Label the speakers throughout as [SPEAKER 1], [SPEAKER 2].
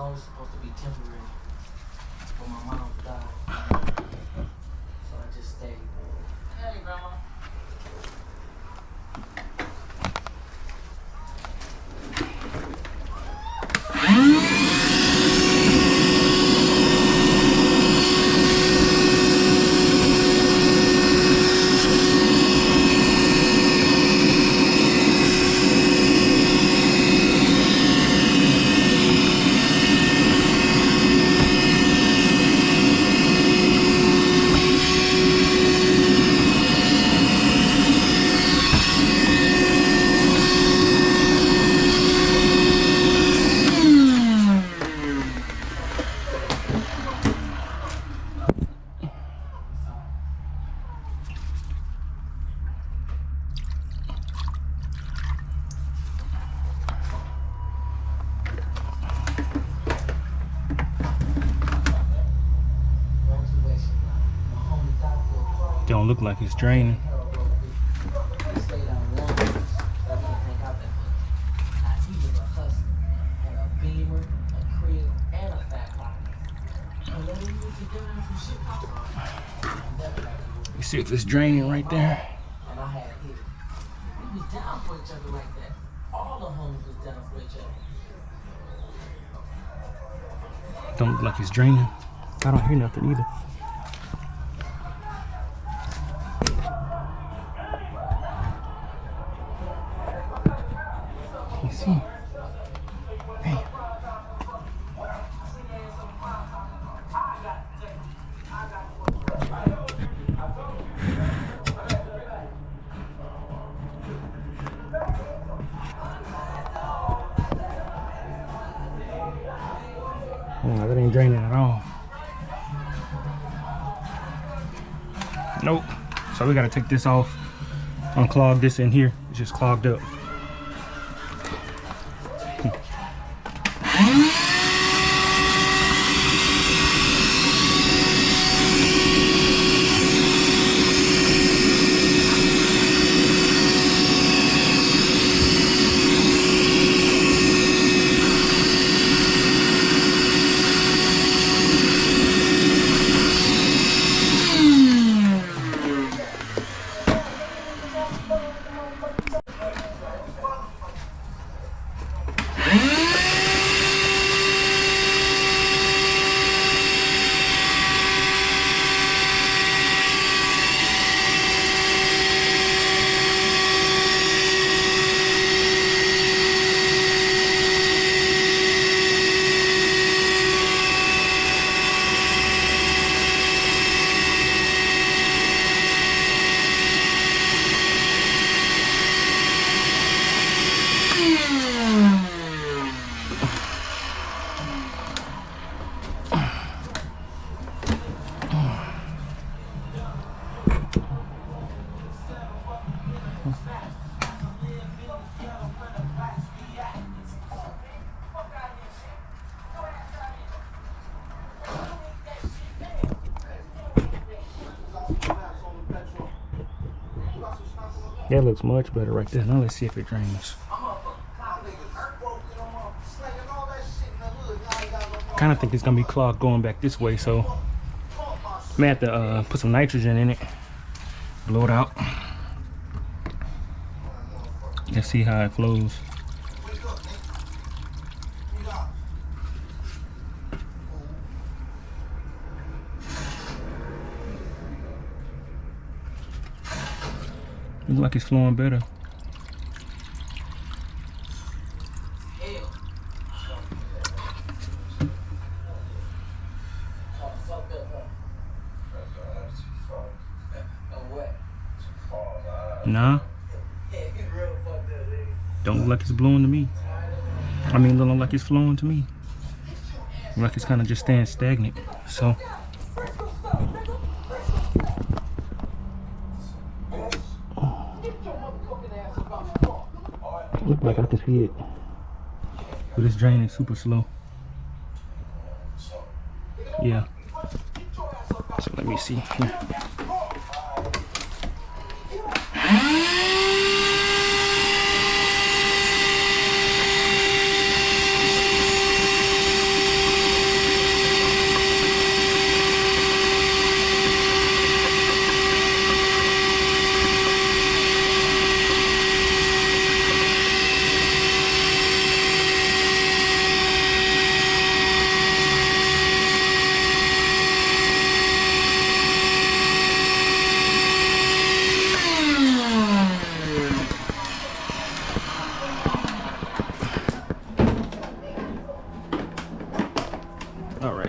[SPEAKER 1] Only supposed to be temporary, but my mom died, so I just stayed. Hey, Grandma.
[SPEAKER 2] Don't look like it's draining. You see if it's draining right there.
[SPEAKER 1] And I had hit it. We was down for each other like that. All the homies was down for each other.
[SPEAKER 2] Don't look like it's draining. I don't hear nothing either. You see? Hey. Oh, that ain't draining at all. Nope. So we gotta take this off, unclog this in here. It's just clogged up. That looks much better right there. Now let's see if it drains. kind of think it's gonna be clogged going back this way, so I may have to put some nitrogen in it, blow it out. Let's see how it flows. Looks like it's flowing better. Nah. Don't look like it's blowing to me. I mean, don't look like it's flowing to me. Look like it's kind of just staying stagnant. So. Look like I can see it. But this drain is super slow. Yeah. So let me see here.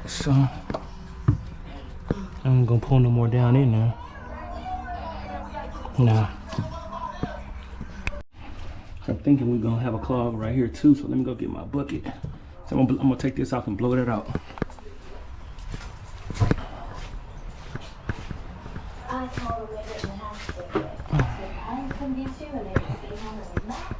[SPEAKER 2] So I'm gonna pull no more down in there. Nah. I'm thinking we're gonna have a clog right here too. So let me go get my bucket. So I'm gonna take this off and blow that out.
[SPEAKER 3] I told them they didn't have to do it. So I come get you and they can stay home and relax.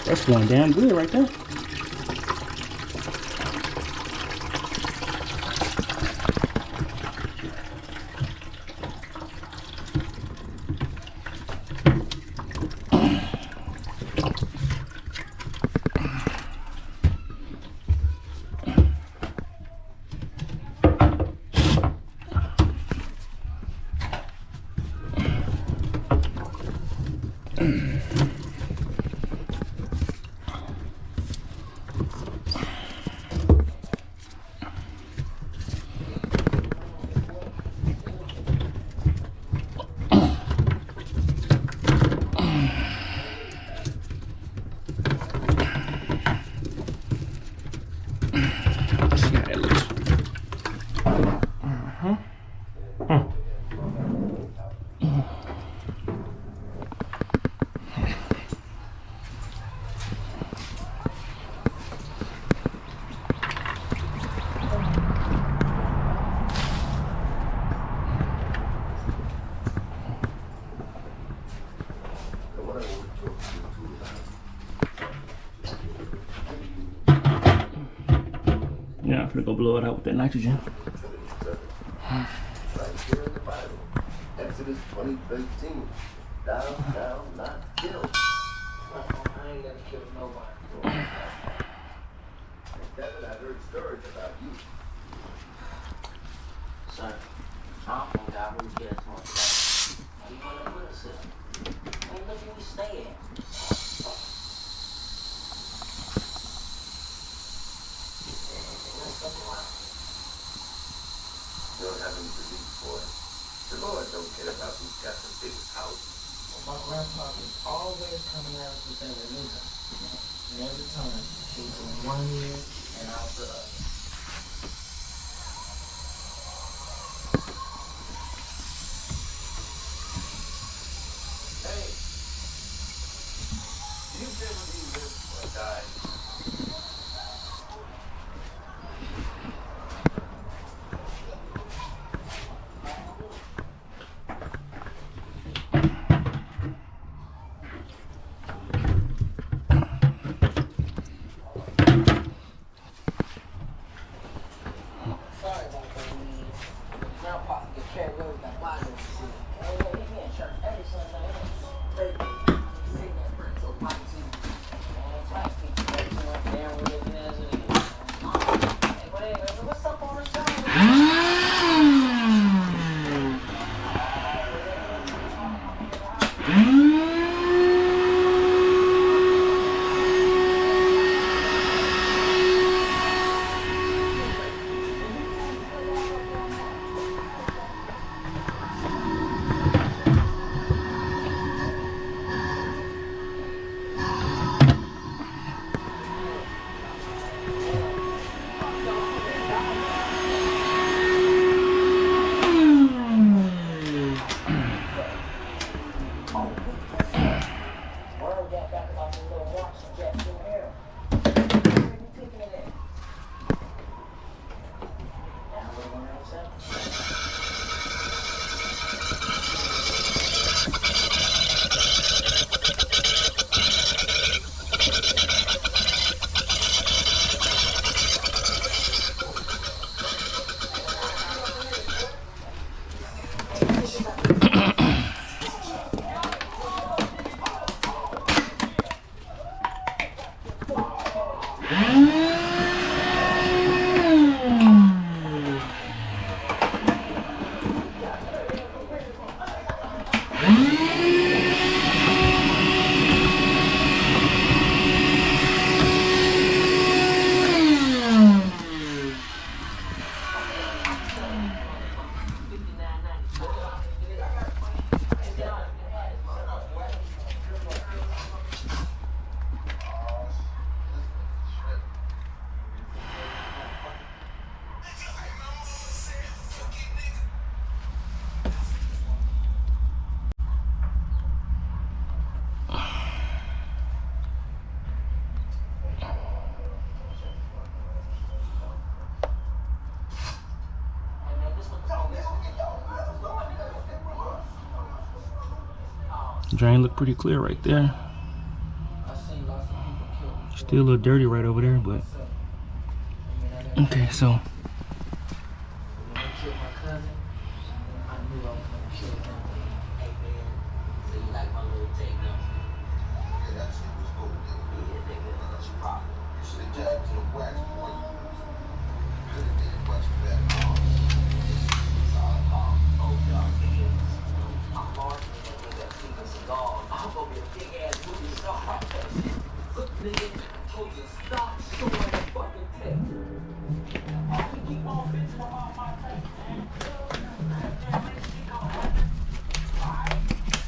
[SPEAKER 2] That's going damn good right there. Yeah, I'm gonna go blow it out with that nitrogen.
[SPEAKER 4] Right here in the Bible, Exodus 20:13. Thou shalt not kill.
[SPEAKER 1] I ain't gonna kill nobody.
[SPEAKER 4] Kevin, I've heard stories about you.
[SPEAKER 1] Sir, I'm from God who cares more about us. How you wanna put us in? Ain't looking we stay in.
[SPEAKER 4] You don't have any belief for it. The Lord don't care about who's got the biggest house.
[SPEAKER 1] Well, my grandfather was always coming out with that religion. And every time, he was in one ear and out the other.
[SPEAKER 4] Hey, do you care whether you live or die?
[SPEAKER 2] Drain look pretty clear right there. Still a little dirty right over there, but okay. So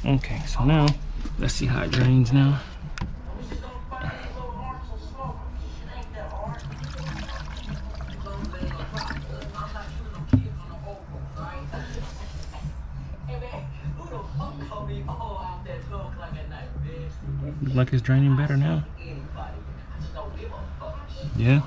[SPEAKER 2] okay, so now let's see how it drains now. Looks like it's draining better now. Yeah.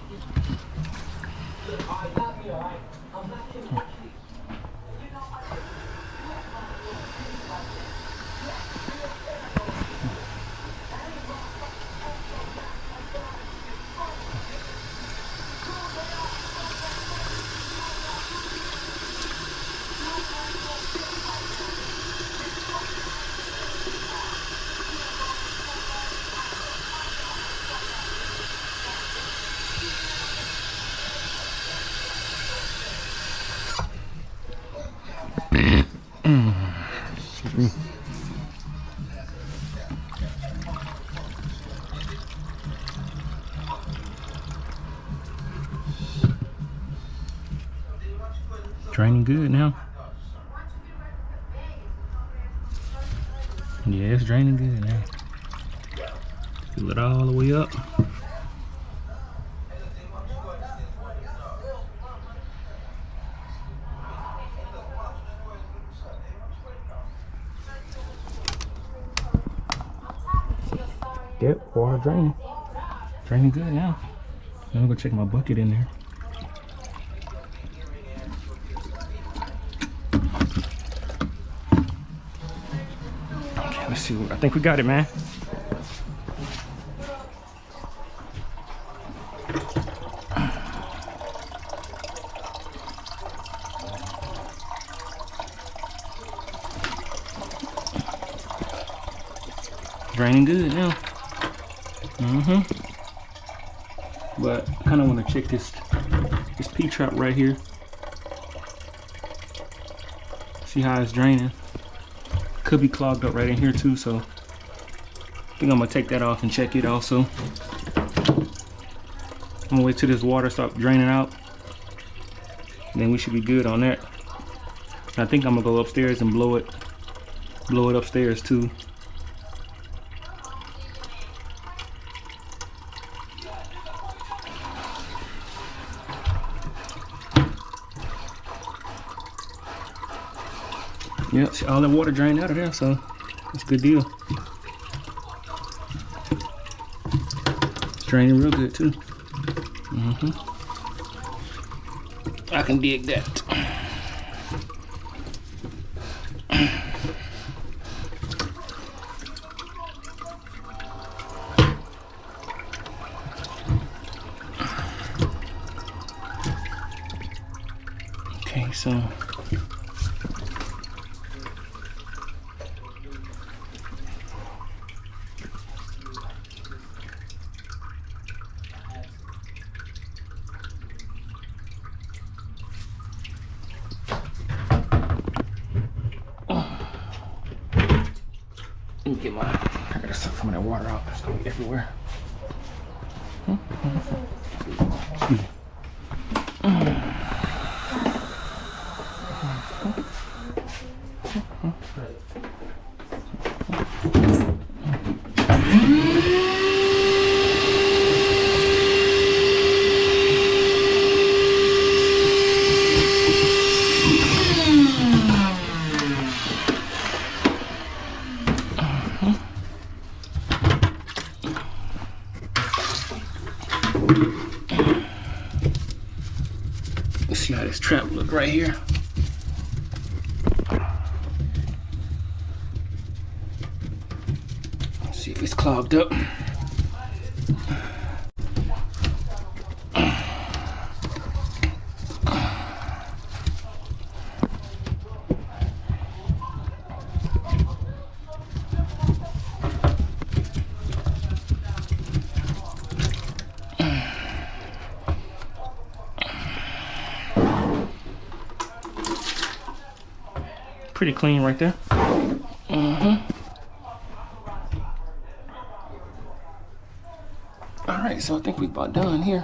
[SPEAKER 2] Draining good now. Yeah, it's draining good now. Fill it all the way up. Yep, water draining. Draining good now. I'm gonna check my bucket in there. Okay, let's see. I think we got it, man. Draining good now. But I kind of want to check this P-trap right here. See how it's draining. could be clogged up right in here too, so I think I'm gonna take that off and check it also. I'm gonna wait till this water stop draining out. Then we should be good on that. I think I'm gonna go upstairs and blow it upstairs too. Yep, see, all that water drained out of there, so it's a good deal. It's draining real good too. I can dig that. Okay, so let me get I gotta suck some of that water out. It's gonna be everywhere. Excuse me. Let's see how this trap look right here. Let's see if it's clogged up. Pretty clean right there. All right, so I think we're about done here.